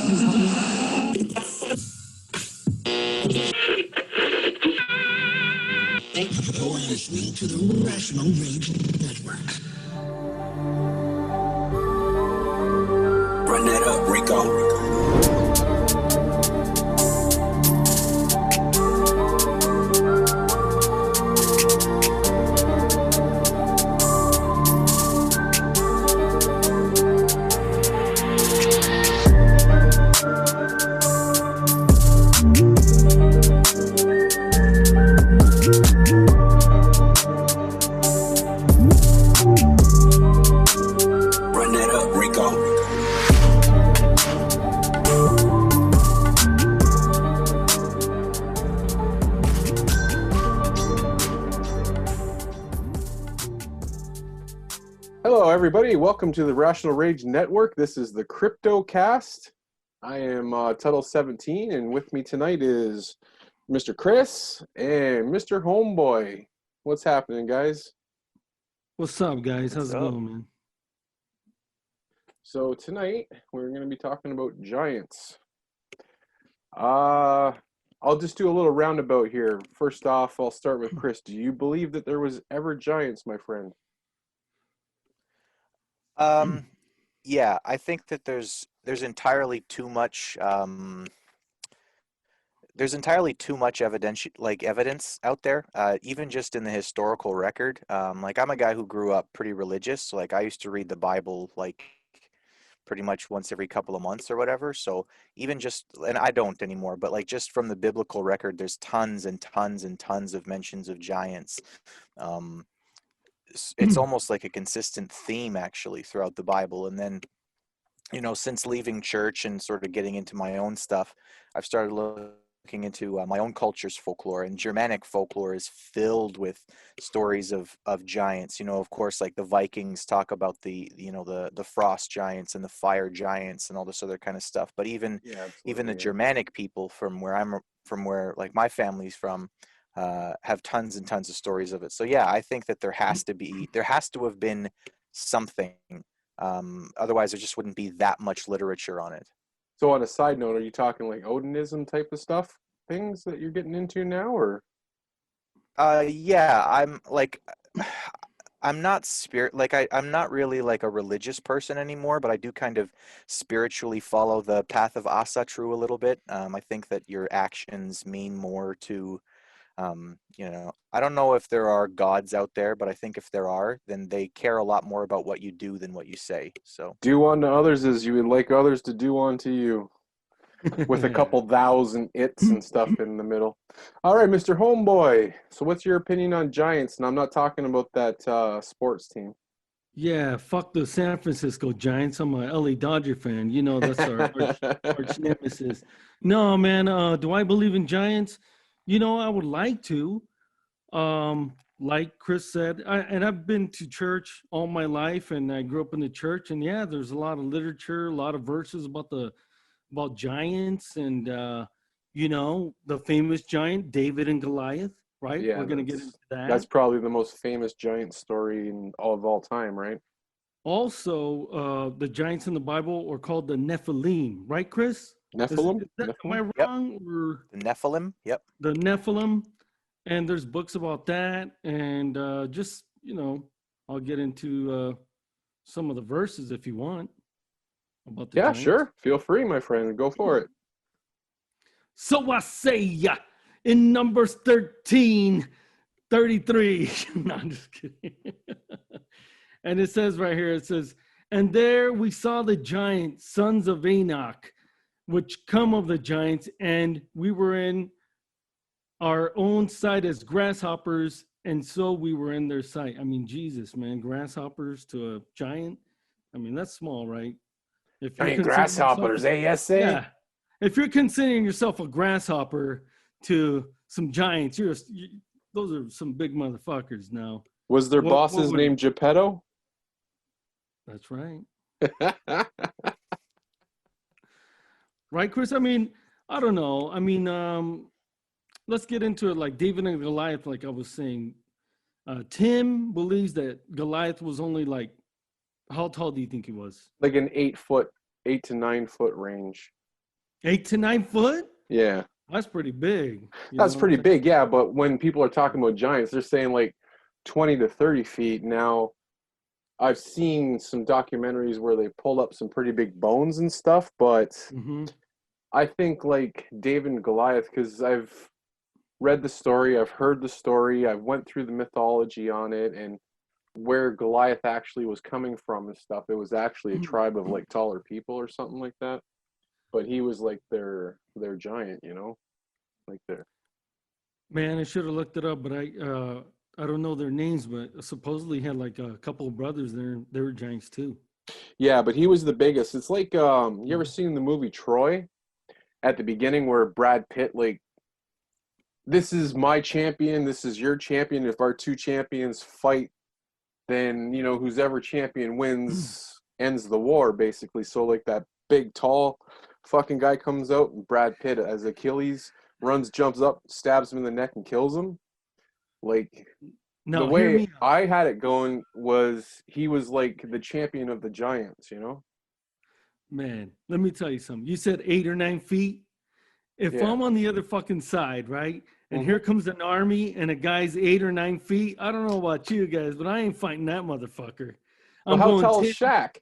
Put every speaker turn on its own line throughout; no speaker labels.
You're listening to the Rational Rage Network. Run that up, Rico.
Hello, everybody. Welcome to the Rational Rage Network. This is the Cryptocast. I am Tuttle 17, and with me tonight is Mr. Chris and Mr. Homeboy. What's happening, guys?
What's up, guys? How's it going, man?
So tonight we're going to be talking about giants. I'll just do a little roundabout here. First off, I'll start with Chris. Do you believe that there was ever giants, my friend?
Yeah, I think that there's entirely too much evidence out there, even just in the historical record. Like, I'm a guy who grew up pretty religious, so like I used to read the Bible like pretty much once every couple of months or whatever. So even just, and I don't anymore, but like just from the biblical record, there's tons and tons and tons of mentions of giants. It's almost like a consistent theme actually throughout the Bible. And then, you know, since leaving church and sort of getting into my own stuff, I've started looking into my own culture's folklore, and Germanic folklore is filled with stories of giants. You know, of course, like the Vikings talk about the frost giants and the fire giants and all this other kind of stuff. But even the Germanic people from where like my family's from, have tons and tons of stories of it. So yeah, I think that there has to have been something. Otherwise there just wouldn't be that much literature on it.
So on a side note, are you talking like Odinism type of things that you're getting into now, or?
Yeah, I'm not I'm not really like a religious person anymore, but I do kind of spiritually follow the path of Asatru a little bit. I think that your actions mean more to, I don't know if there are gods out there, but I think if there are, then they care a lot more about what you do than what you say. So
do unto others as you would like others to do unto you, with a couple thous and its and stuff in the middle. All right, Mr. Homeboy. So what's your opinion on giants? And I'm not talking about that sports team.
Yeah, fuck the San Francisco Giants. I'm a LA Dodger fan. You know, that's our arch nemesis. No, man, do I believe in giants? You know, I would like to. Like Chris said, and I've been to church all my life, and I grew up in the church, and yeah, there's a lot of literature, a lot of verses about giants, and the famous giant, David and Goliath, right?
Yeah,
we're gonna get into that.
That's probably the most famous giant story of all time, right?
Also, the giants in the Bible are called the Nephilim, right, Chris?
Nephilim?
Am I wrong?
Yep.
Or
The Nephilim, yep.
the Nephilim, and there's books about that, and I'll get into some of the verses if you want about the giants.
Sure. Feel free, my friend. Go for it.
So I say in Numbers 13:33. No, I'm just kidding. And it says right here, it says, "And there we saw the giant sons of Enoch, which come of the giants, and we were in our own sight as grasshoppers, and so we were in their sight." I mean, Jesus, man, grasshoppers to a giant. I mean, that's small, right? If you're
grasshoppers, yes,
yeah. If you're considering yourself a grasshopper to some giants, those are some big motherfuckers now.
Was their boss's name Geppetto?
That's right. Right, Chris? I mean, I don't know. I mean, let's get into it like David and Goliath, like I was saying. Tim believes that Goliath was only how tall do you think he was?
Like an 8 to 9 foot range.
8 to 9 foot?
Yeah.
That's pretty big. You
That's
know what
pretty
I'm saying?
big, yeah. But when people are talking about giants, they're saying like 20 to 30 feet. Now, I've seen some documentaries where they pulled up some pretty big bones and stuff, but
Mm-hmm.
I think like David and Goliath, because I've read the story, I've heard the story, I've went through the mythology on it, and where Goliath actually was coming from and stuff. It was actually a tribe of like taller people or something like that. But he was like their giant, you know, like their.
Man, I should have looked it up, but I don't know their names, but supposedly had like a couple of brothers there. They were giants too.
Yeah, but he was the biggest. It's like you ever
Mhm.
seen the movie Troy at the beginning where Brad Pitt like, this is my champion, this is your champion. If our two champions fight, then you know who's ever champion wins, ends the war basically. So like that big tall fucking guy comes out and Brad Pitt as Achilles runs, jumps up, stabs him in the neck and kills him. Like the
Now, hear
way
me out,
I had it going was he was like the champion of the giants, you know?
man. Let me tell you something. You said 8 or 9 feet. If
Yeah.
I'm on the other fucking side, right, and
Hmm.
here comes an army and a guy's 8 or 9 feet, I don't know about you guys, but I ain't fighting that motherfucker.
But
I'm
how
going
tall is
10.
Shaq?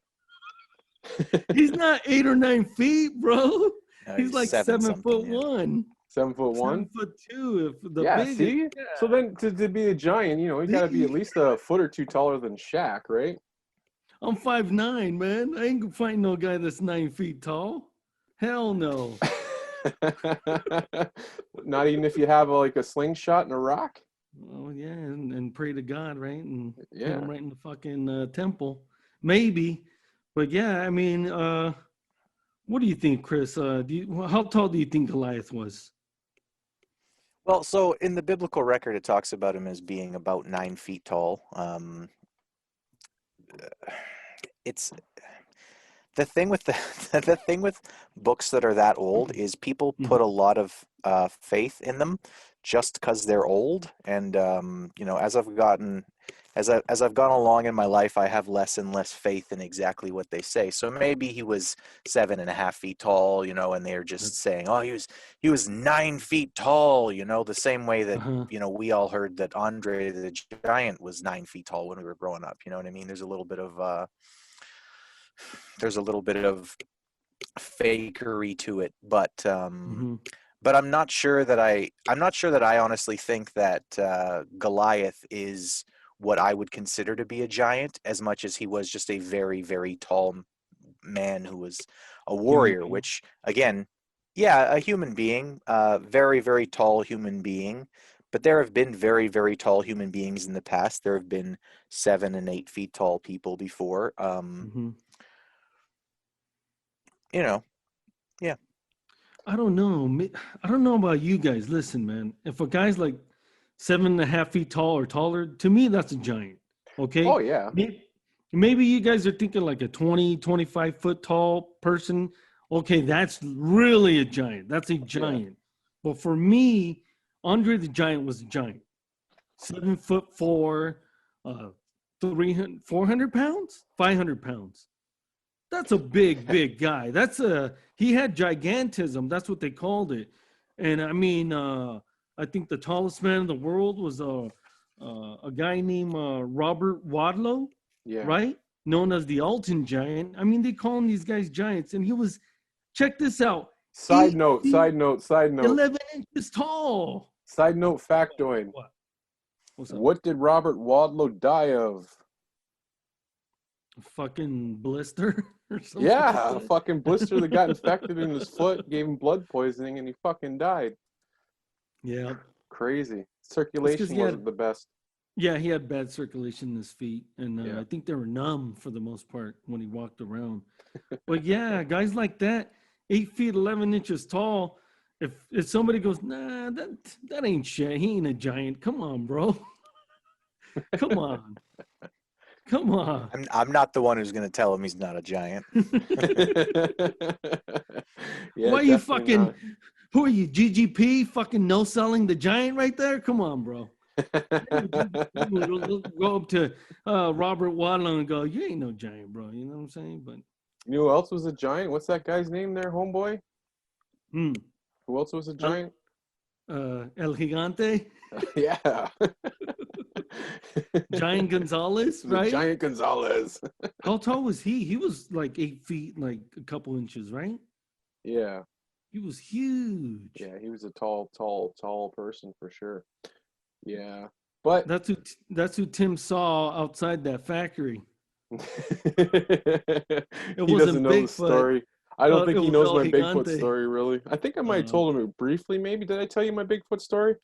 He's not 8 or 9 feet, bro. He's
He's
like
seven
seven
something.
foot
Yeah.
one,
7'1".
7'2", if the
Yeah,
biggest.
see?
Yeah.
So then to be a giant, you know, you gotta be at
See?
least a foot or two taller than Shaq, right?
I'm 5'9", man. I ain't fighting no guy that's 9 feet tall. Hell no.
Not even if you have like a slingshot and a rock?
Well, yeah, and pray to God, right? And hit him
Yeah.
right in the fucking temple. Maybe. But yeah, I mean, what do you think, Chris? How tall do you think Goliath was?
Well, so in the biblical record, it talks about him as being about 9 feet tall. It's the thing with the the thing with books that are that old is people
Mhm.
put a lot of faith in them just because they're old. And you know, as I've gone along in my life, I have less and less faith in exactly what they say. So maybe he was 7.5 feet tall, you know, and they're just saying, oh, he was 9 feet tall, you know, the same way that,
Uh-huh.
you know, we all heard that Andre the Giant was 9 feet tall when we were growing up. You know what I mean? There's a little bit of fakery to it,
Hmm.
but I'm not sure that I honestly think that Goliath is what I would consider to be a giant, as much as he was just a very, very tall man who was a
Human
warrior.
being.
Which again, yeah, a human being, very, very tall human being. But there have been very, very tall human beings in the past. There have been 7 and 8 feet tall people before.
Hmm.
You know, yeah.
I don't know. I don't know about you guys. Listen, man. If a guy's like 7.5 feet tall or taller, to me, that's a giant.
Oh
Okay.
yeah.
Maybe you guys are thinking like a 20, 25 foot tall person. Okay, that's really a giant. That's a
Yeah.
giant. But for me, Andre the Giant was a giant. 7'4", 300, 400 pounds, 500 pounds. That's a big, big guy. He had gigantism. That's what they called it. And I mean, I think the tallest man in the world was a guy named Robert Wadlow,
Yeah.
right? Known as the Alton Giant. I mean, they call him these guys giants. And he was, check this out,
Side
8
note,
feet,
side note, side note,
11 inches tall.
side note factoid.
What? What's up?
What did Robert Wadlow die of?
A fucking blister or something like
Yeah, a
that?
fucking blister that got infected in his foot, gave him blood poisoning, and he fucking died.
Yeah.
Crazy.
It's because
Circulation wasn't the best.
he had bad circulation in his feet, and
Yeah.
I think they were numb for the most part when he walked around. But yeah, guys like that, 8 feet 11 inches tall. If somebody goes, nah, that ain't shit. He ain't a giant. Come on, bro. Come on. Come on.
I'm not the one who's going to tell him he's not a giant.
Yeah,
Why you
definitely
fucking?
not.
Who are you, GGP? Fucking no selling the giant right there? Come on, bro. Go up to Robert Wadlow and go, you ain't no giant, bro. You know what I'm saying? But
You know who else was a giant? What's that guy's name there, homeboy?
Hmm.
Who else was a
El,
giant?
El Gigante,
Yeah.
Giant Gonzalez,
The
right?
giant Gonzalez.
How tall was he? He was like 8 feet, like a couple inches, right?
Yeah.
He was huge.
Yeah, he was a tall person for sure. Yeah. But
That's who Tim saw outside that factory. It
he doesn't
wasn't
know the
Bigfoot.
story. I don't think
It
he
was
knows
El
my Bigfoot
Gigante.
story, really. I think I might have told him briefly, maybe. Did I tell you my Bigfoot story?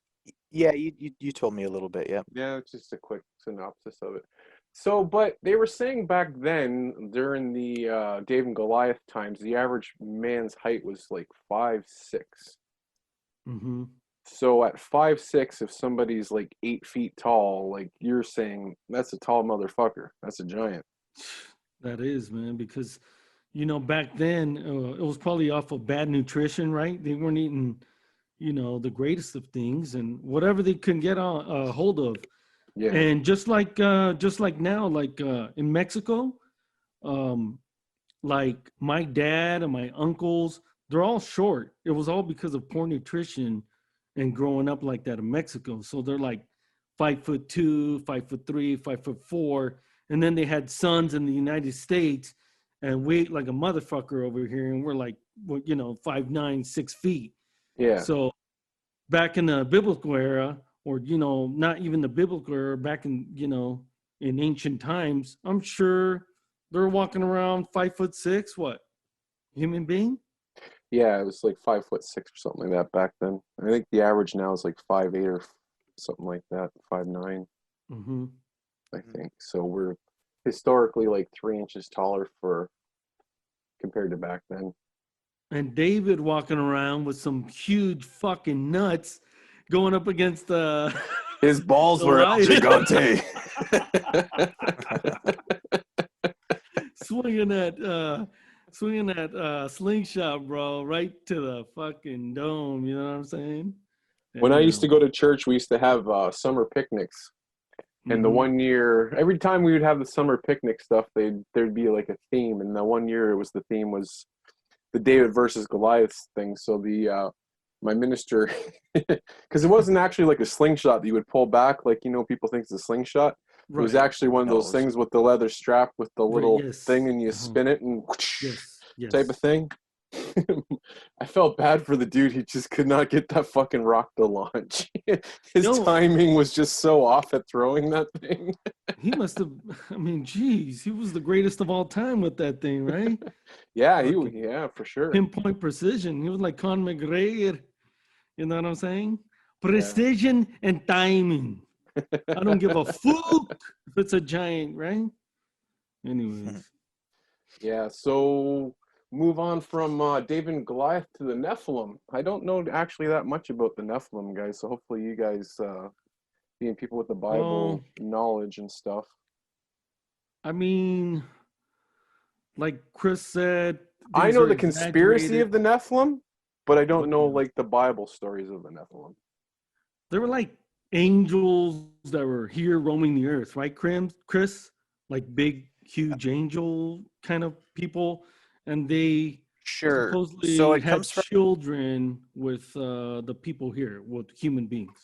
Yeah, you told me a little bit. Yeah.
Yeah, it's just a quick synopsis of it. So, but they were saying back then, during the Dave and Goliath times, the average man's height was like 5'6".
Mm-hmm.
So at 5'6", if somebody's like 8 feet tall, like you're saying, that's a tall motherfucker. That's a giant.
That is, man, because back then it was probably off of bad nutrition, right? They weren't eating, the greatest of things and whatever they could get on hold of.
Yeah.
And just like now, like in Mexico, um, like my dad and my uncles, they're all short. It was all because of poor nutrition and growing up like that in Mexico. So they're like 5'2", 5'3", 5'4", and then they had sons in the United States and weight like a motherfucker over here, and we're like, 5'9", 6 feet.
Yeah.
So back in the biblical era, or not even the biblical era, back in ancient times, I'm sure they're walking around 5'6", what, human being?
Yeah, it was like 5'6" or something like that back then. I think the average now is like 5'8" or something like that, 5'9",
Mm-hmm.
I think. So we're historically like 3 inches taller compared to back then.
And David walking around with some huge fucking nuts going up against the
His balls were El
Goliath.
Gigante.
swinging that slingshot, bro, right to the fucking dome. You know what I'm saying?
When I used to
Damn.
go to church, we used to have summer picnics. And the
Mm-hmm.
one year, every time we would have the summer picnic stuff, there'd be like a theme. And the one year, the theme was the David versus Goliath thing. So my minister, because it wasn't actually like a slingshot that you would pull back, like people think it's a slingshot. It was
Right.
actually one of
No, it
those
was
things with the leather strap with the
Right.
little
Yes.
thing, and you
Uh-huh.
spin it and
Yes. Yes.
type of thing. I felt bad for the dude. He just could not get that fucking rock to launch. His
No,
timing was just so off at throwing that thing.
he must have. I mean, geez, he was the greatest of all time with that thing, right?
Yeah,
Fucking
yeah, for sure.
pinpoint precision. He was like Con McGregor. You know what I'm saying?
Yeah.
Precision and timing. I don't give a fuck if it's a giant, right? Anyways.
Yeah, so move on from David and Goliath to the Nephilim. I don't know actually that much about the Nephilim, guys, so hopefully you guys, being people with the Bible knowledge and stuff.
I mean, like Chris said,
I
these
know
are
the conspiracy
exaggerated.
of the Nephilim, but I don't
What
know
is-
like the Bible stories of the Nephilim.
They were like angels that were here roaming the earth, right, Chris? Like big, huge angel kind of people. And they
sure. So
supposedly
it
had
comes from
children with the people here, with human beings.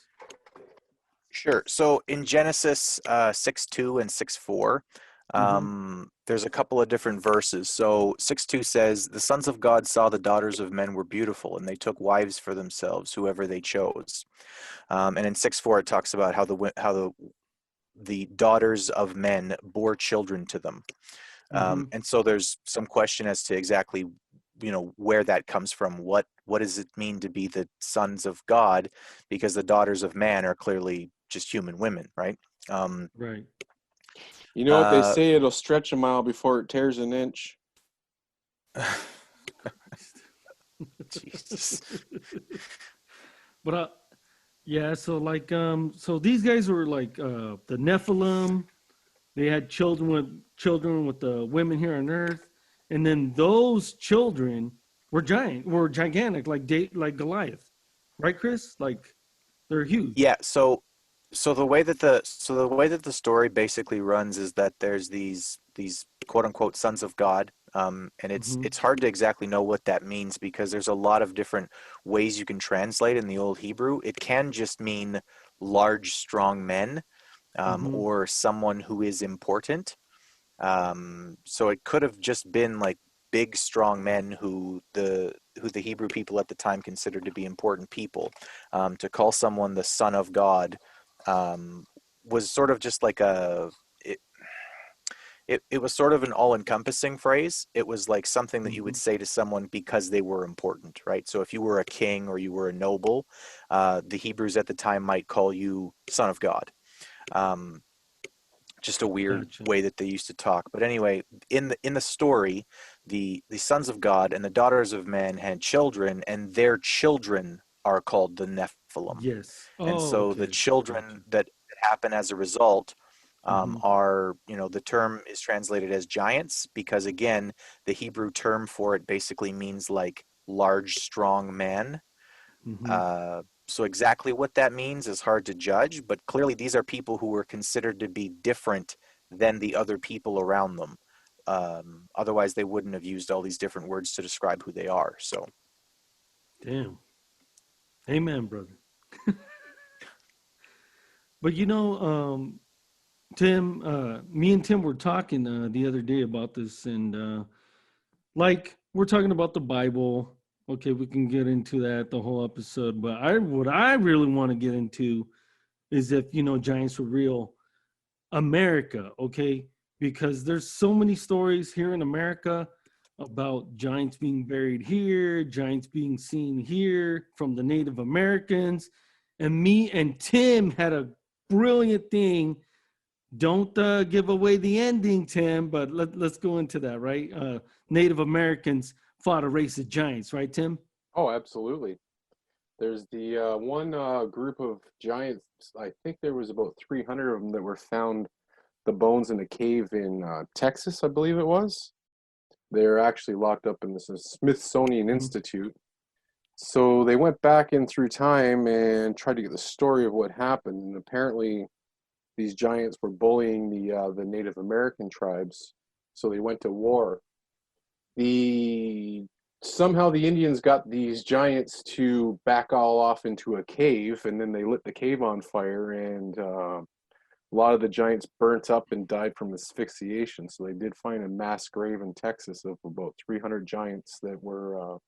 Sure. So in Genesis 6:2 and 6:4, there's a couple of different verses. So 6:2 says, "The sons of God saw the daughters of men were beautiful, and they took wives for themselves, whoever they chose." And in 6:4, it talks about how the daughters of men bore children to them. And so there's some question as to exactly where that comes from. What does it mean to be the sons of God? Because the daughters of man are clearly just human women, right?
Right.
You know what they say, it'll stretch a mile before it tears an inch.
Jesus.
But yeah, so like so these guys were like the Nephilim. They had children with the women here on earth, and then those children were gigantic, like Goliath, right, Chris? Like they're huge.
Yeah. So the way that the story basically runs is that there's these quote unquote sons of God, And
Mm-hmm.
it's hard to exactly know what that means because there's a lot of different ways you can translate in the Old Hebrew. It can just mean large, strong men,
Mm-hmm.
or someone who is important. So it could have just been like big, strong men who the Hebrew people at the time considered to be important people. To call someone the son of God was sort of just like it was sort of an all-encompassing phrase. It was like something that you
Mm-hmm.
would say to someone because they were important, right? So if you were a king or you were a noble, the Hebrews at the time might call you son of God. Um, just a weird
Gotcha.
way that they used to talk. But anyway, in the story, the sons of God and the daughters of men had children, and their children are called the Nephilim.
Yes.
And
Oh,
so the
okay. Gotcha.
children that happen as a result
Mm-hmm.
are, the term is translated as giants because, again, the Hebrew term for it basically means like large, strong man.
Mm-hmm.
So exactly what that means is hard to judge, but clearly these are people who were considered to be different than the other people around them. Otherwise, they wouldn't have used all these different words to describe who they are. So,
Damn. Amen, brother. But Tim, me and Tim were talking the other day about this, and like we're talking about the Bible. Okay, we can get into that the whole episode, but what I really want to get into is if giants were real, America, okay? Because there's so many stories here in America about giants being buried here, giants being seen here from the Native Americans, and me and Tim had a brilliant thing. Don't give away the ending, Tim, but let's go into that, right? Native Americans fought a race of giants, right, Tim?
Oh, absolutely. There's the one group of giants. I think there was about 300 of them that were found, the bones in a cave in Texas, I believe it was. They're actually locked up in this Smithsonian
Mhm.
Institute. So they went back in through time and tried to get the story of what happened. And apparently, these giants were bullying the Native American tribes, so they went to war. The Somehow the Indians got these giants to back all off into a cave, and then they lit the cave on fire, and a lot of the giants burnt up and died from asphyxiation. So they did find a mass grave in Texas of about 300 giants that were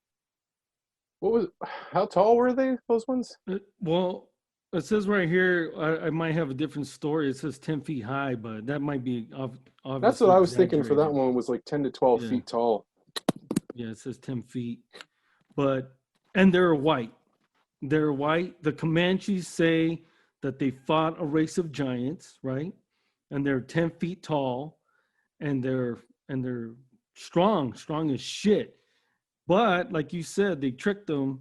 what was how tall were they, those ones?
Well, it says right here, I might have a different story. It says 10 feet high, but that might be
That's what
obviously
I was thinking for that
exaggerated.
one, was like 10 to 12
Yeah,
feet tall.
yeah, it says 10 feet. But, and they're white. They're white. The Comanches say that they fought a race of giants, right? And they're 10 feet tall, and they're strong as shit. But like you said, they tricked them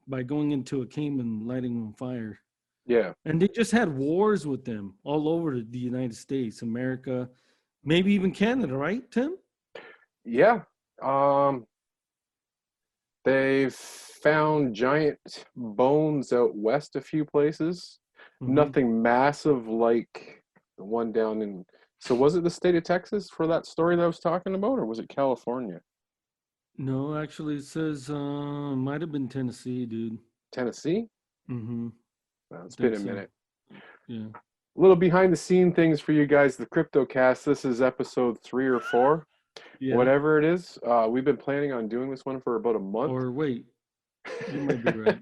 by going into a cave and lighting them on fire.
Yeah.
And they just had wars with them all over the United States, America, maybe even Canada, right, Tim?
Yeah. Um, they've found giant bones out west a few places.
Hmm.
Nothing massive like the one down in. So was it the state of Texas for that story that I was talking about, or was it California?
No, actually, it says might have been Tennessee, dude.
Tennessee?
Mm-hmm.
Well,
I
it's been
think
a
so.
minute.
Yeah.
A little behind the scene things for you guys, the CryptoCast. This is episode 3 or 4,
Yeah.
whatever it is. We've been planning on doing this one for about a month.
Or wait, you might be right.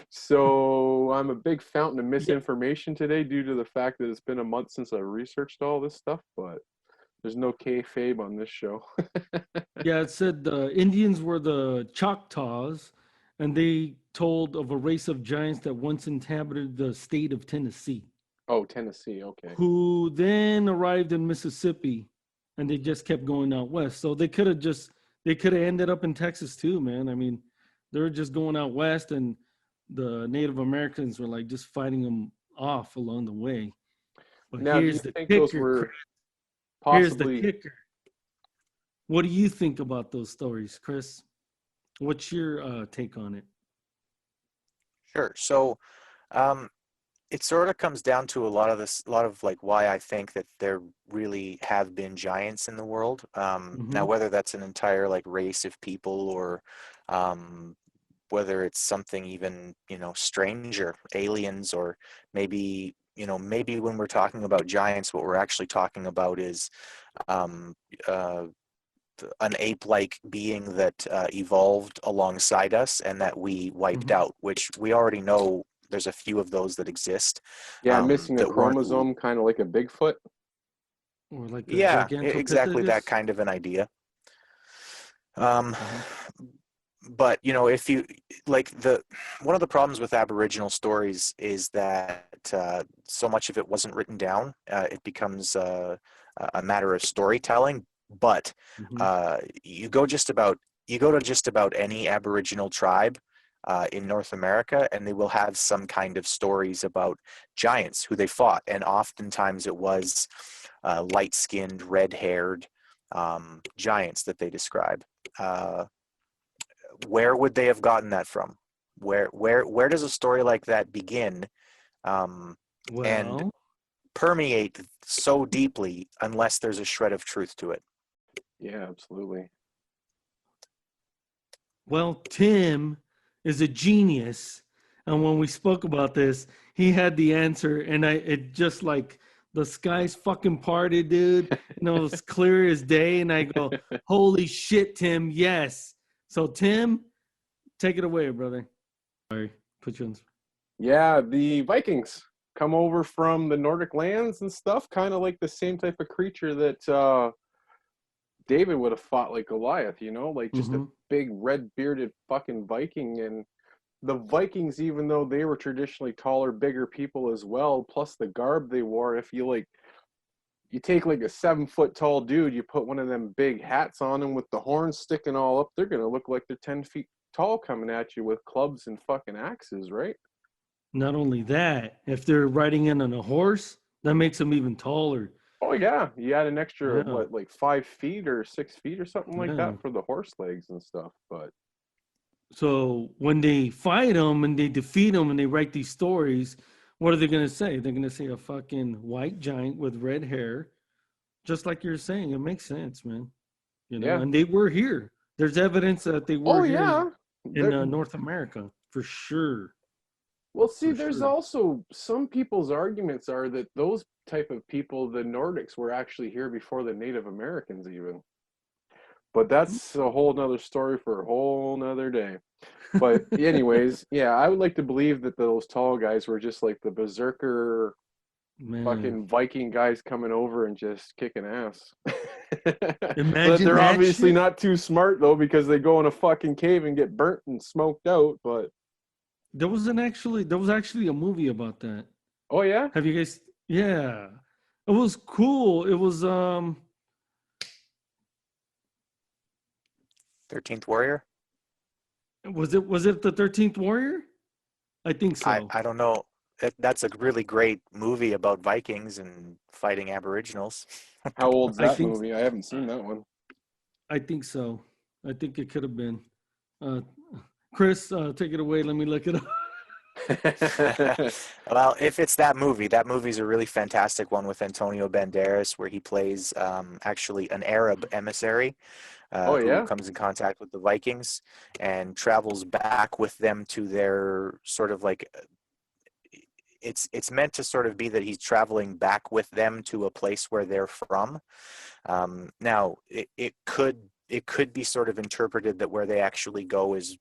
So I'm a big fountain of
Yeah.
misinformation today due to the fact that it's been a month since I researched all this stuff, but there's no kayfabe on this show.
Yeah, it said the Indians were the Choctaws, and they told of a race of giants that once inhabited the state of Tennessee,
Oh, Tennessee, okay.
who then arrived in Mississippi, and they just kept going out west. So they could have ended up in Texas too, man. I mean, they were just going out west, and the Native Americans were like just fighting them off along the way. But
Now, do you
here's the
think those
kicker, Chris.
were
Here's the
possibly?
kicker. What do you think about those stories, Chris? What's your take on it?
sure. So, um, it sort of comes down to a lot of like why I think that there really have been giants in the world. Now,
Hmm.
whether that's an entire like race of people, or um, whether it's something even, stranger, aliens, or maybe, maybe when we're talking about giants, what we're actually talking about is um, uh, an ape-like being that evolved alongside us and that we wiped
Hmm.
out, which we already know there's a few of those that exist,
Yeah, missing a
that weren't.
chromosome, kind of like a Bigfoot.
Or like the
Yeah, exactly that
Gigantopithecus.
kind of an idea. Um,
Hmm.
but if you like, the one of the problems with Aboriginal stories is that so much of it wasn't written down. It becomes a matter of storytelling. But
Hmm.
uh, you go just about you go to just about any Aboriginal tribe in North America, and they will have some kind of stories about giants who they fought, and oftentimes it was light-skinned, red-haired giants that they describe. Uh, where would they have gotten that from? Where does a story like that begin, um, and
Well,
permeate so deeply unless there's a shred of truth to it?
Yeah, absolutely.
well, Tim is a genius, and when we spoke about this, he had the answer, and it just like the skies fucking parted, dude. And it was clear as day, and I go, "Holy shit, Tim! Yes." So, Tim, take it away, brother. Sorry, put you on.
Yeah, the Vikings come over from the Nordic lands and stuff, kind of like the same type of creature that David would have fought, like Goliath, like just a
Mm-hmm.
big red bearded fucking Viking. And the Vikings, even though they were traditionally taller, bigger people as well, plus the garb they wore, if you take like a 7 foot tall dude, you put one of them big hats on him with the horns sticking all up, they're gonna look like they're 10 feet tall coming at you with clubs and fucking axes, right?
Not only that, if they're riding in on a horse, that makes them even taller.
Oh yeah, you add an extra
Yeah,
what, like 5 feet or 6 feet or something like
yeah.
that for the horse legs and stuff. But
So when they fight them and they defeat them and they write these stories, what are they going to say? They're going to say a fucking white giant with red hair, just like you're saying. It makes sense, man.
yeah,
And they were here. There's evidence that they were
oh
here
yeah.
in
There,
North America for sure,
well, see,
for
there's
sure.
also some people's arguments are that those type of people, the Nordics, were actually here before the Native Americans even. But that's a whole nother story for a whole nother day. But anyways, yeah, I would like to believe that those tall guys were just like the berserker
Man,
fucking Viking guys coming over and just kicking ass. But
imagine
they're
that
obviously
shit.
not too smart though, because they go in a fucking cave and get burnt and smoked out. But
There was actually a movie about that.
oh yeah,
Have you guys? Yeah, it was cool. It was
13th Warrior.
was it the 13th Warrior? I think so.
I don't know. That's a really great movie about Vikings and fighting Aboriginals.
how old's
I
that
think
movie? I haven't seen that one.
I think so. I think it could have been. Uh, Chris, take it away. Let me look it up.
Well, if it's that movie's a really fantastic one with Antonio Banderas, where he plays actually an Arab emissary
Oh
who
yeah,
comes in contact with the Vikings and travels back with them to their sort of like, it's meant to sort of be that he's traveling back with them to a place where they're from. Now, it could be sort of interpreted that where they actually go is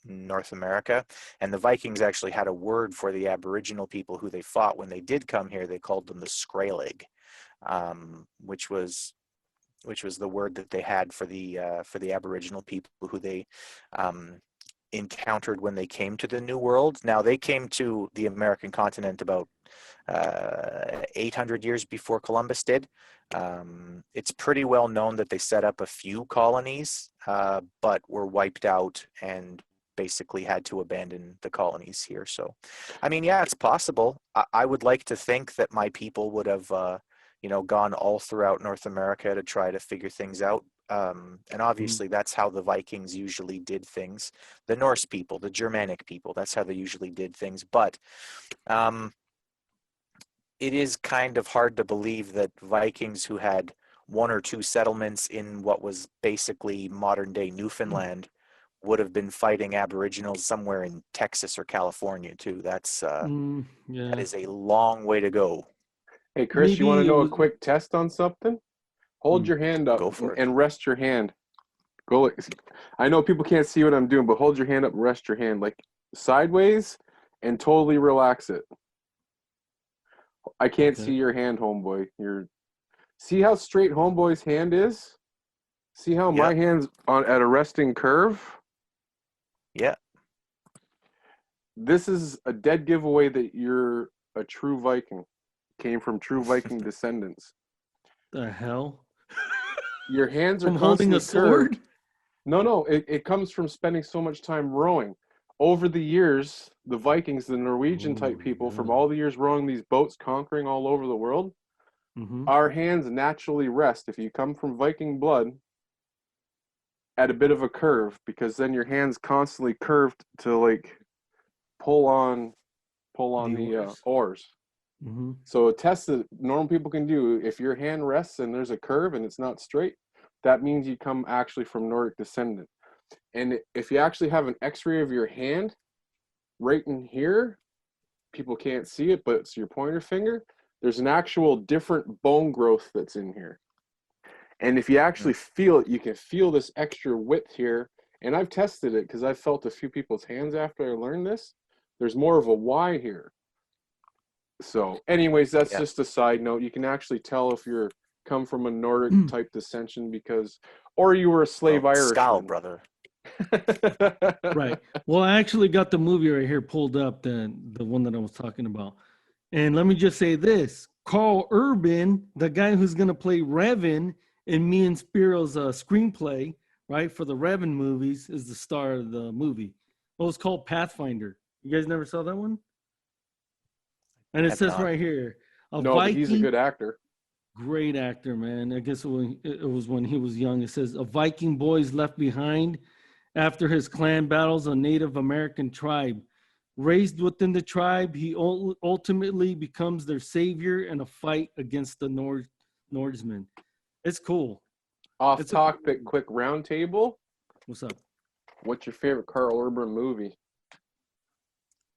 North America, and the Vikings actually had a word for the Aboriginal people who they fought when they did come here. They called them the Skraelig, which was the word that they had for the Aboriginal people who they um, encountered when they came to the New World. Now, they came to the American continent about 800 years before Columbus did. It's pretty well known that they set up a few colonies, but were wiped out and basically had to abandon the colonies here. So, I mean, yeah, it's possible. I would like to think that my people would have, gone all throughout North America to try to figure things out. And obviously that's how the Vikings usually did things. The Norse people, the Germanic people, that's how they usually did things. But it is kind of hard to believe that Vikings who had one or two settlements in what was basically modern day Newfoundland would have been fighting Aboriginals somewhere in Texas or California too. That's that is a long way to go.
Hey, Chris, you want to
Maybe it
know a
was.
quick test on something? Hold your hand up
Go for it.
and rest your hand. Go. I know people can't see what I'm doing, but hold your hand up and rest your hand like sideways and totally relax it. I can't
Okay.
see your hand, homeboy. See how straight homeboy's hand is? See how my hand's at a resting curve?
Yeah.
This is a dead giveaway that you're a true Viking. Came from true Viking descendants.
The hell?
Your hands are
I'm holding a
constantly curved.
sword?
No, it comes from spending so much time rowing. Over the years, the Vikings, the Norwegian type people, from all the years rowing these boats, conquering all over the world, our hands naturally rest. If you come from Viking blood, at a bit of a curve, because then your hands constantly curved to like pull on the oars. So a test that normal people can do, if your hand rests and there's a curve and it's not straight, that means you come actually from Nordic descendant. And if you actually have an x-ray of your hand right in here, people can't see it, but it's your pointer finger, there's an actual different bone growth that's in here. And if you actually feel it, you can feel this extra width here. And I've tested it because I've felt a few people's hands after I learned this. There's more of a Y here. So anyways, that's just a side note. You can actually tell if you're come from a Nordic type descension because, or you were a slave Irishman.
Skull, brother.
Right. Well, I actually got the movie right here pulled up, the one that I was talking about. And let me just say this. Carl Urban, the guy who's going to play Revan in me and Spiro's screenplay, right, for the Revan movies, is the star of the movie. Well, it's called Pathfinder. You guys never saw that one? And it says right here,
but he's a good actor.
Great actor, man. I guess it was when he was young. It says, a Viking boy is left behind after his clan battles a Native American tribe. Raised within the tribe, he ultimately becomes their savior in a fight against the Norsemen. It's cool.
Off topic, quick round table.
What's up?
What's your favorite Carl Urban movie?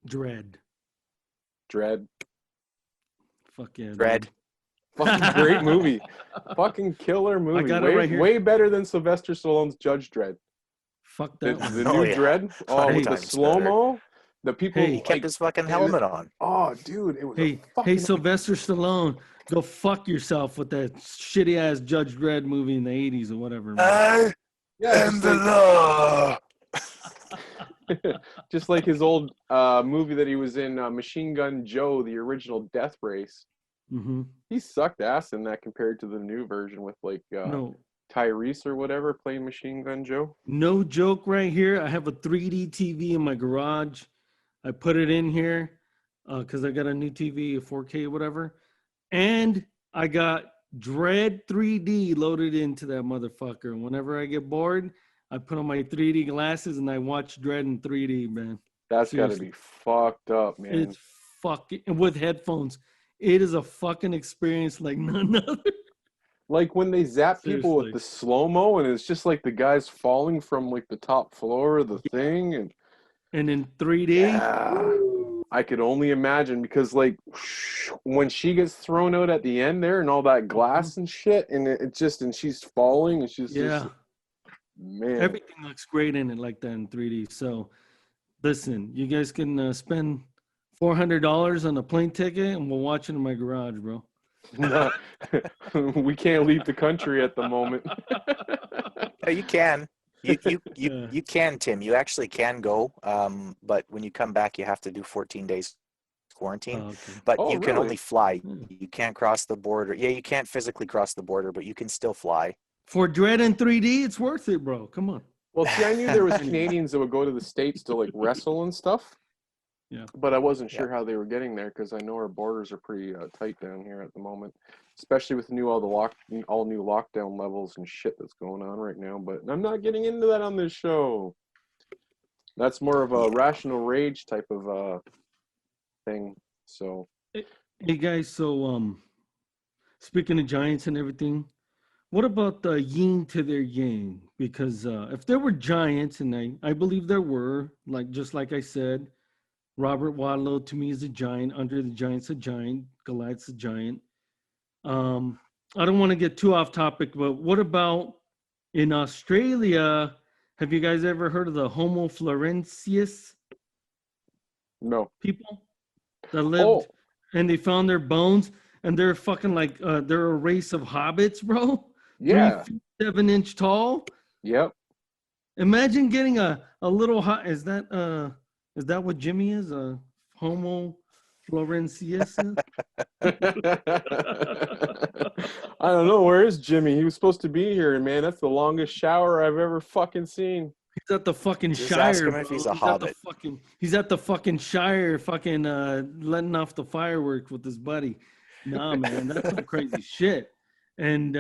Dread. Fuck yeah.
Dread.
Dude.
Fucking great movie. Fucking killer movie.
I got it right here.
Way better than Sylvester Stallone's Judge Dredd.
Fuck that.
The new Dredd. Oh, with the slow-mo. The people
he kept his fucking helmet on.
Oh, dude, it was
Hey, Sylvester Stallone, go fuck yourself with that shitty ass Judge Dredd movie in the 80s or whatever.
I am the law.
Just like his old movie that he was in, Machine Gun Joe, the original Death Race. He sucked ass in that compared to the new version with like Tyrese or whatever playing Machine Gun Joe.
No joke right here. I have a 3D TV in my garage. I put it in here because I got a new TV, a 4K, whatever. And I got Dread 3D loaded into that motherfucker. And whenever I get bored, I put on my 3D glasses and I watch Dread in 3D, man.
That's got to be fucked up, man.
It's fucking, with headphones. It is a fucking experience like none other.
Like when they zap people with the slow-mo and it's just like the guy's falling from like the top floor of the thing.
And in 3D?
Yeah, I could only imagine because like when she gets thrown out at the end there and all that glass and shit and and she's falling and she's just, man.
Everything looks great in it like that in 3D. So listen, you guys can spend $400 on a plane ticket and we'll watch it in my garage, bro.
No, we can't leave the country at the moment.
No, you can. You can, Tim. You actually can go, but when you come back, you have to do 14 days quarantine. But you can only fly. You can't cross the border. Yeah, you can't physically cross the border, but you can still fly.
For Dread in 3D, it's worth it, bro. Come on.
Well, see, I knew there was Canadians that would go to the States to like wrestle and stuff.
Yeah.
But I wasn't sure how they were getting there because I know our borders are pretty tight down here at the moment. especially with all new lockdown levels and shit that's going on right now. But I'm not getting into that on this show. That's more of a rational rage type of thing. So,
Hey guys, so speaking of giants and everything, what about the yin to their yang? Because if there were giants, and I believe there were, just like I said, Robert Wadlow to me is a giant. Andre the Giant's a giant. Goliath's a giant. I don't want to get too off topic, but what about in Australia? Have you guys ever heard of the Homo florensis
no.
people that lived and they found their bones and they're fucking like they're a race of hobbits, bro?
Yeah.
3 feet 7 inch tall.
Yep.
Imagine getting a little hot. Is that what Jimmy is? A Homo florensis?
I don't know. Where is Jimmy? He was supposed to be here, and man, that's the longest shower I've ever fucking seen.
He's at the fucking
Just
Shire.
ask him
Bro.
if he's a
He's
hobbit.
He's at the fucking Shire, fucking letting off the fireworks with his buddy. Nah, man, that's some crazy shit. And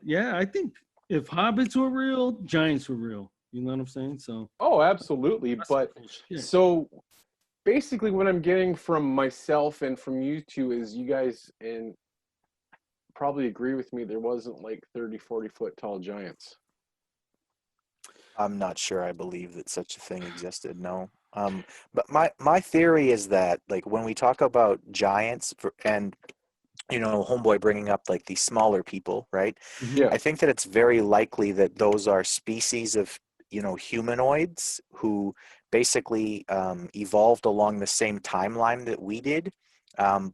yeah, I think if hobbits were real, giants were real. You know what I'm saying? So.
Oh, absolutely. But so basically, what I'm getting from myself and from you two is you guys and probably agree with me. There wasn't like 30, 40 foot tall giants.
I'm not sure I believe that such a thing existed. No. But my theory is that, like, when we talk about giants and Homeboy bringing up like these smaller people, right?
Yeah.
I think that it's very likely that those are species of humanoids who basically evolved along the same timeline that we did,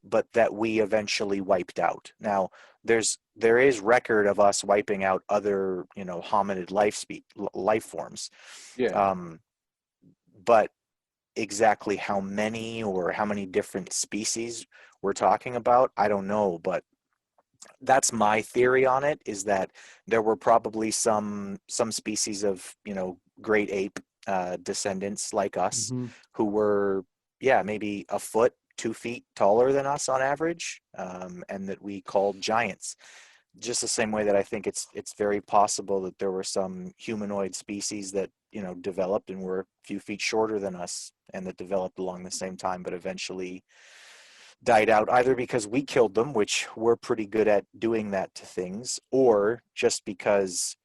but that we eventually wiped out. Now, there is record of us wiping out other hominid life forms.
Yeah.
But exactly how many or how many different species we're talking about, I don't know. But that's my theory on it, is that there were probably some species of great ape descendants like us who were maybe a foot 2 feet taller than us on average, and that we called giants. Just the same way that I think it's very possible that there were some humanoid species that developed and were a few feet shorter than us, and that developed along the same time, but eventually died out, either because we killed them, which we're pretty good at doing that to things, or just because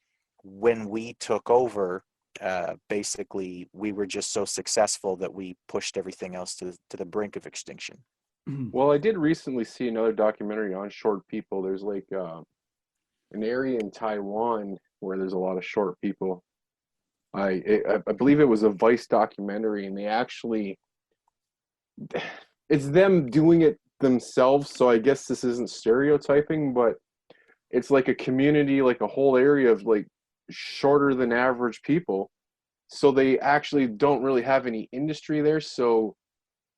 when we took over, basically we were just so successful that we pushed everything else to the brink of extinction.
Well, I did recently see another documentary on short people. There's like an area in Taiwan where there's a lot of short people. I believe it was a Vice documentary, and they actually, it's them doing it themselves, so I guess this isn't stereotyping, but it's like a community, like a whole area of like shorter than average people. So they actually don't really have any industry there, so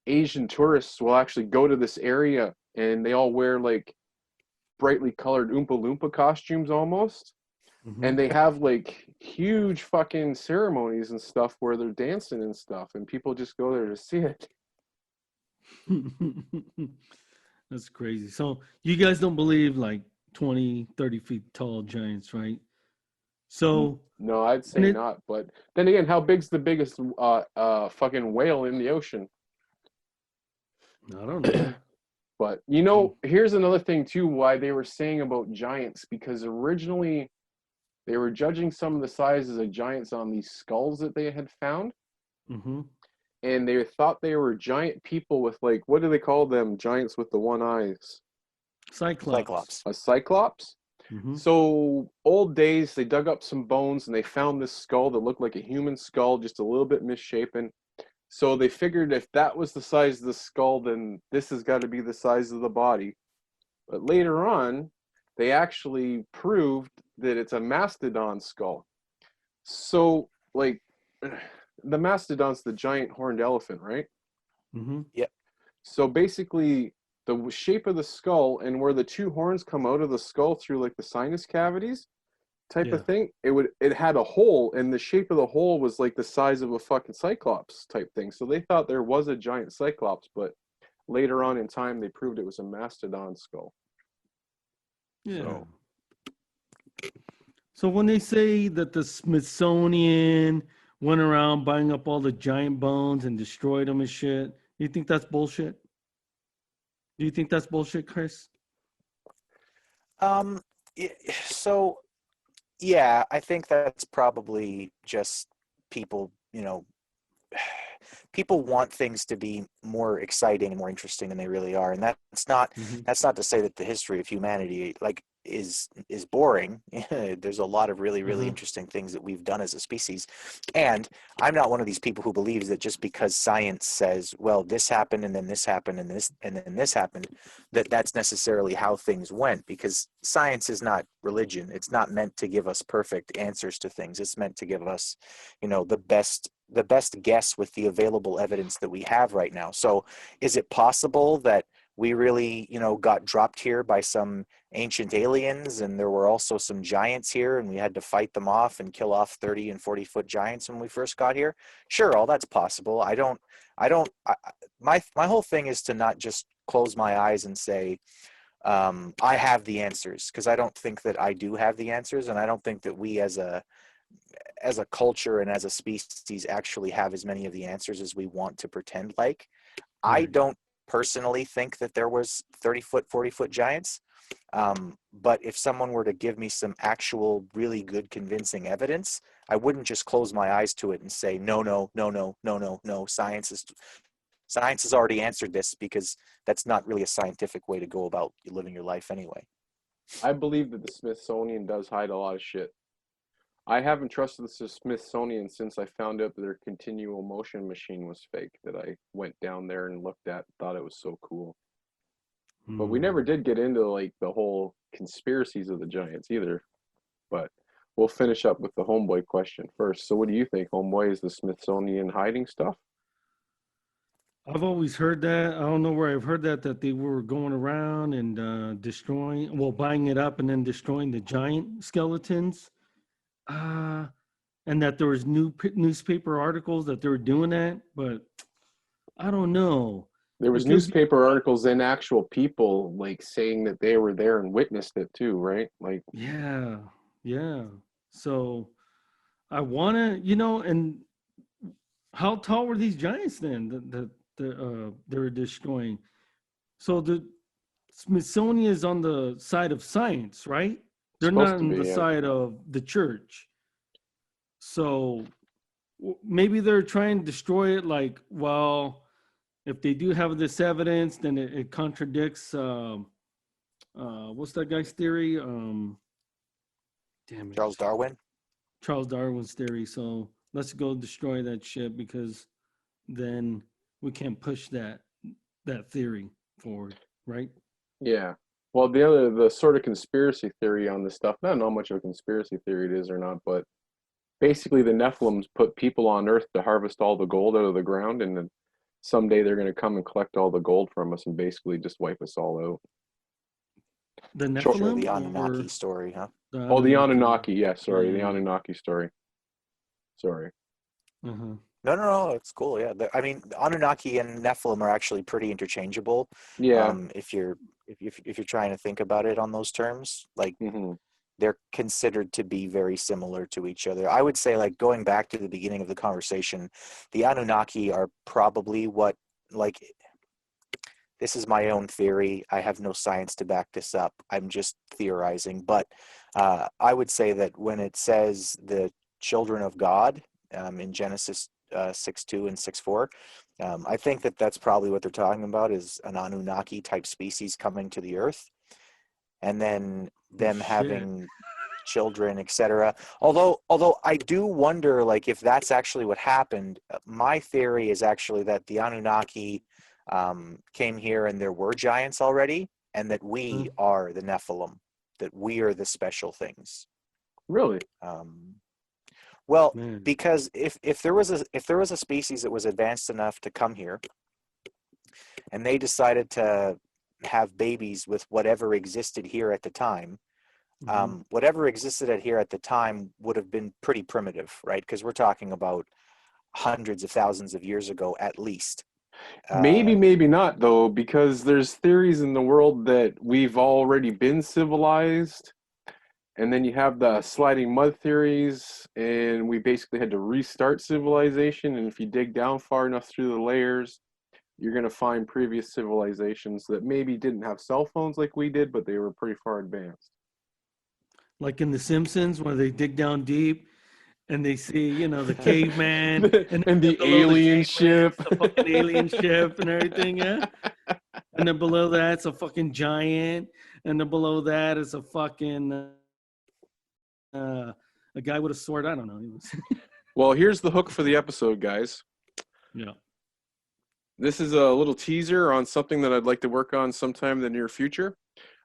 Asian tourists will actually go to this area and they all wear like brightly colored Oompa Loompa costumes almost. And they have like huge fucking ceremonies and stuff where they're dancing and stuff, and people just go there to see it.
That's crazy. So you guys don't believe like 20, 30 feet tall giants, right? So
no, I'd say not. But then again, how big's the biggest fucking whale in the ocean?
I don't know.
But here's another thing too, why they were saying about giants, because originally they were judging some of the sizes of giants on these skulls that they had found. And they thought they were giant people with, like, what do they call them? Giants with the one eyes.
Cyclops.
A cyclops? So old days, they dug up some bones and they found this skull that looked like a human skull, just a little bit misshapen. So they figured if that was the size of the skull, then this has got to be the size of the body. But later on, they actually proved that it's a mastodon skull. So, like, the mastodon's the giant horned elephant, right?
Yep.
So basically, the shape of the skull and where the two horns come out of the skull through like the sinus cavities type of thing, it had a hole, and the shape of the hole was like the size of a fucking cyclops type thing. So they thought there was a giant cyclops, but later on in time, they proved it was a mastodon skull.
Yeah.
So
So when they say that the Smithsonian went around buying up all the giant bones and destroyed them and shit, you think that's bullshit? Do you think that's bullshit, Chris?
Um, so yeah, I think that's probably just people, people want things to be more exciting and more interesting than they really are, and
Mm-hmm.
that's not to say that the history of humanity is boring. There's a lot of really
Uh-huh.
interesting things that we've done as a species, and I'm not one of these people who believes that just because science says, well, this happened and then this happened and then this happened, that that's necessarily how things went, because science is not religion. It's not meant to give us perfect answers to things. It's meant to give us, the best guess with the available evidence that we have right now. So is it possible that we really, got dropped here by some ancient aliens, and there were also some giants here, and we had to fight them off and kill off 30 and 40-foot giants when we first got here? Sure, all that's possible. My whole thing is to not just close my eyes and say, I have the answers, because I don't think that I do have the answers, and I don't think that we as a culture and as a species actually have as many of the answers as we want to pretend like. I
Right.
don't personally think that there was 30-foot, 40-foot giants. But if someone were to give me some actual really good convincing evidence, I wouldn't just close my eyes to it and say, no, no, no, no, no, no, no, science has already answered this, because that's not really a scientific way to go about living your life anyway.
I believe that the Smithsonian does hide a lot of shit. I haven't trusted the Smithsonian since I found out that their continual motion machine was fake. That I went down there and looked at, thought it was so cool. But we never
Hmm.
did get into like the whole conspiracies of the giants either. But we'll finish up with the Homeboy question first. So what do you think, Homeboy? Is the Smithsonian hiding stuff?
I've always heard that. I don't know where I've heard that they were going around and destroying, well, buying it up and then destroying the giant skeletons. Uh, and that there was newspaper articles that they were doing that, but I don't know.
There
It
was
could be,
newspaper articles and actual people like saying that they were there and witnessed it too, right? Like
yeah, yeah. So I want to, and how tall were these giants then that they were destroying? So the Smithsonian is on the side of science, right? They're not
supposed to
on the
be.
side of the church. So maybe they're trying to destroy it. Like, well, if they do have this evidence, then it contradicts. What's that guy's theory? Damn it,
Charles Darwin?
Charles Darwin's theory. So let's go destroy that shit because then we can't push that theory forward, right?
Yeah. Well, the sort of conspiracy theory on this stuff, I don't know how much of a conspiracy theory it is or not, but basically the Nephilims put people on Earth to harvest all the gold out of the ground, and then someday they're going to come and collect all the gold from us and basically just wipe us all out.
The
Sure.
Sure, the
Nephilim
Anunnaki
or
story, huh?
the
Oh, the
Anunnaki?
Anunnaki. Yeah, sorry, the
Yeah.
Anunnaki story. Sorry.
Uh-huh.
No, it's cool. Yeah, I mean, Anunnaki and Nephilim are actually pretty interchangeable.
Yeah.
If you're trying to think about it on those terms, like
Hmm.
they're considered to be very similar to each other. I would say, like going back to the beginning of the conversation, the Anunnaki are probably what, like, this is my own theory. I have no science to back this up. I'm just theorizing, but I would say that when it says the children of God in Genesis 6:2 and 6:4, I think that that's probably what they're talking about, is an Anunnaki type species coming to the earth, and then
Oh
them
shit.
having children, etc. Although I do wonder, like, if that's actually what happened. My theory is actually that the Anunnaki came here and there were giants already, and that
Huh?
we are the Nephilim, that we are the special things.
Really?
Um, well,
Man.
because if there was a species that was advanced enough to come here, and they decided to have babies with whatever existed here at the time,
Hmm.
whatever existed here at the time would have been pretty primitive, right? Because we're talking about hundreds of thousands of years ago at least.
Maybe, maybe not, though, because there's theories in the world that we've already been civilized, and then you have the sliding mud theories, and we basically had to restart civilization. And if you dig down far enough through the layers, you're going to find previous civilizations that maybe didn't have cell phones like we did, but they were pretty far advanced.
Like in The Simpsons, where they dig down deep and they see, you know, the caveman
And
then
the
below
alien
caveman,
ship.
it's a fucking alien ship and everything, yeah. And then below that, it's a fucking giant, and then below that is a fucking a guy with a sword. I don't know.
Well, here's the hook for the episode, guys.
Yeah.
This is a little teaser on something that I'd like to work on sometime in the near future.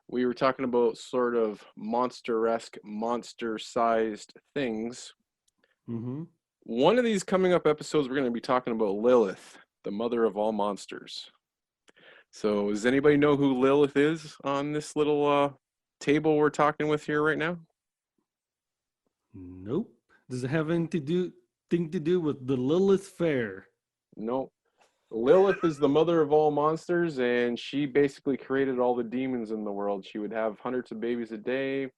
We were talking about sort of monster-esque, monster-sized things.
Mm-hmm.
One of these coming up episodes, we're going to be talking about Lilith, the mother of all monsters. So does anybody know who Lilith is on this little table we're talking with here right now?
Nope. Does it have anything to do with the Lilith Fair?
No. Lilith is the mother of all monsters, and she basically created all the demons in the world. She would have hundreds of babies a day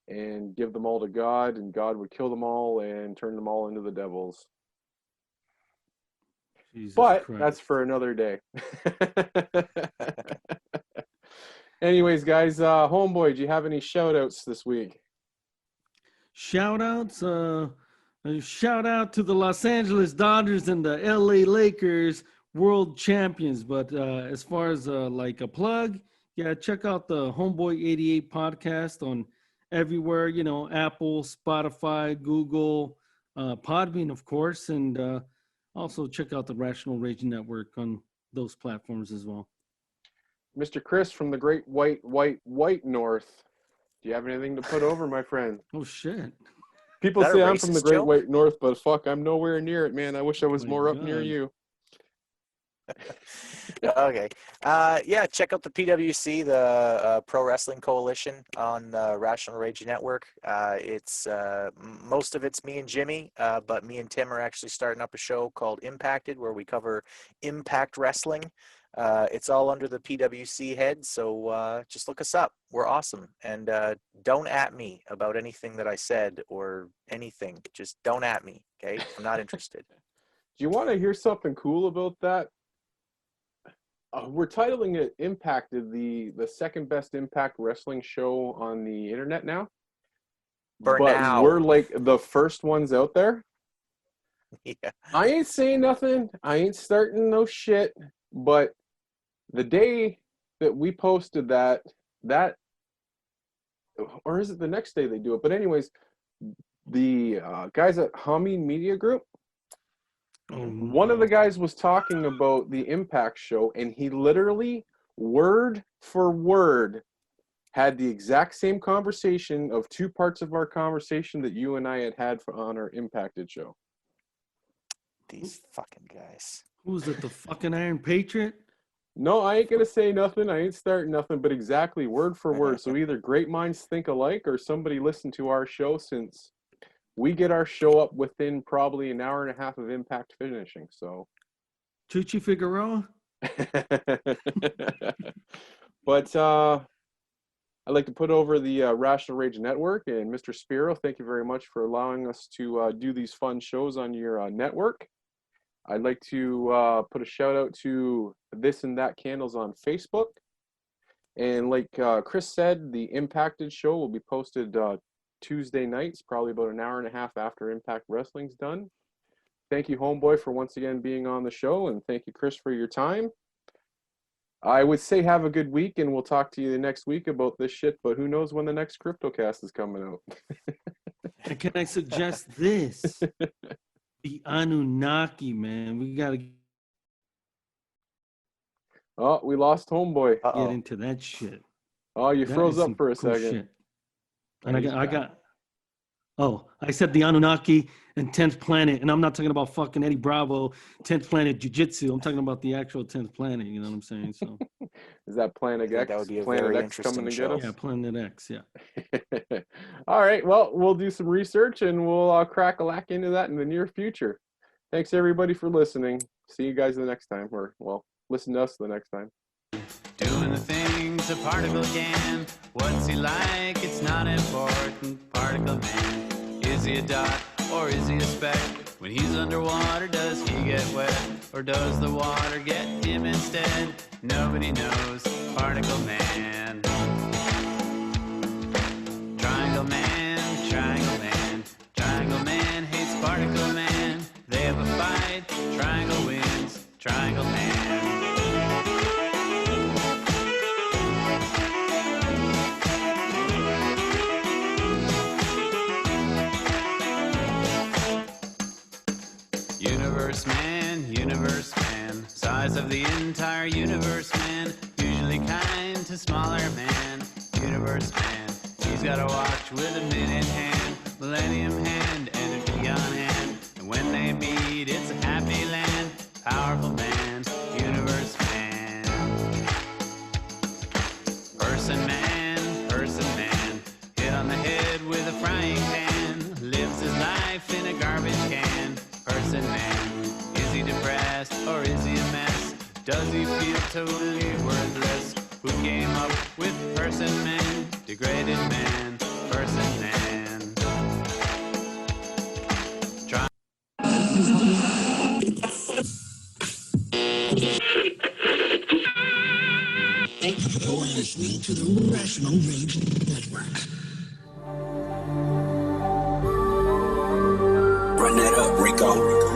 and give them all to God, and God would kill them all and turn them all into the devils.
Jesus
But
Christ.
that's for another day. Anyways, guys, Homeboy, do you have any shout-outs this week?
Shout outs. Shout out to the Los Angeles Dodgers and the LA Lakers world champions. But as far as like a plug, yeah, check out the Homeboy 88 podcast on everywhere, you know, Apple, Spotify, Google, Podbean, of course. And also check out the Rational Rage Network on those platforms as well.
Mr. Chris from the great white north. Do you have anything to put over, my friend?
Oh, shit.
People
Is that
say
a
I'm from the
racist
great
joke?
white north, but fuck, I'm nowhere near it, man. I wish I was
My
more up near
God.
you.
Okay. Yeah, check out the PWC, the Pro Wrestling Coalition on Rational Rage Network. It's most of it's me and Jimmy, but me and Tim are actually starting up a show called Impacted, where we cover Impact Wrestling. It's all under the PWC head, so just look us up. We're awesome. And don't at me about anything that I said or anything. Just don't at me, okay? I'm not interested.
Do you want to hear something cool about that? We're titling it Impacted, the second best Impact Wrestling show on the internet now.
For
but
now.
we're like the first ones out there.
Yeah.
I ain't saying nothing. I ain't starting no shit. But the day that we posted that, or is it the next day they do it? But anyways, the guys at Humming Media Group, one of the guys was talking about the Impact show, and he literally, word for word, had the exact same conversation of two parts of our conversation that you and I had on our Impacted show.
These fucking guys.
Who's it, the fucking Iron Patriot?
No, I ain't gonna say nothing. I ain't starting nothing, but exactly word for word. So either great minds think alike, or somebody listened to our show, since we get our show up within probably an hour and a half of Impact finishing. So,
Chuchi Figueroa?
but I'd like to put over the Rational Rage Network, and Mr. Spiro, thank you very much for allowing us to do these fun shows on your network. I'd like to put a shout out to This and That Candles on Facebook. And like Chris said, the Impacted show will be posted Tuesday nights, probably about an hour and a half after Impact Wrestling's done. Thank you, Homeboy, for once again being on the show, and thank you, Chris, for your time. I would say have a good week, and we'll talk to you next week about this shit, but who knows when the next Cryptocast is coming out.
And can I suggest this? The Anunnaki, man. We got to
Oh, we lost Homeboy.
get into that shit.
Oh, you
That
froze
is
up
some
for a
cool
second.
shit. And
He's
I said the Anunnaki and 10th Planet, and I'm not talking about fucking Eddie Bravo, 10th Planet Jiu-Jitsu. I'm talking about the actual 10th Planet, you know what I'm saying? So
Is that Planet
think
X?
that would be a
Planet
very
X coming to
interesting
get
show.
us?
yeah, Planet X, yeah.
All right, well, we'll do some research, and we'll crack a lack into that in the near future. Thanks everybody for listening. See you guys the next time, or well, listen to us the next time.
Doing the things a particle can. What's he like? It's not important. Particle man. Is he a dot or is he a speck? When he's underwater, does he get wet? Or does the water get him instead? Nobody knows. Particle man. Triangle man, triangle man. Triangle man hates particle man. They have a fight. Triangle wins. Triangle man. Universe man, size of the entire universe man, usually kind to smaller man, universe man, he's got a watch with a minute hand, millennium hand, energy on hand, and when they meet it's a happy land, powerful man, universe man, person man, hit on the head with a frying pan, lives his life in a garbage can, person man. Is he depressed or is he a mess? Does he feel totally worthless? Who came up with person man? Degraded man, person man. Try.
You're listening to the Rational Rage Network. Run that up, Rico.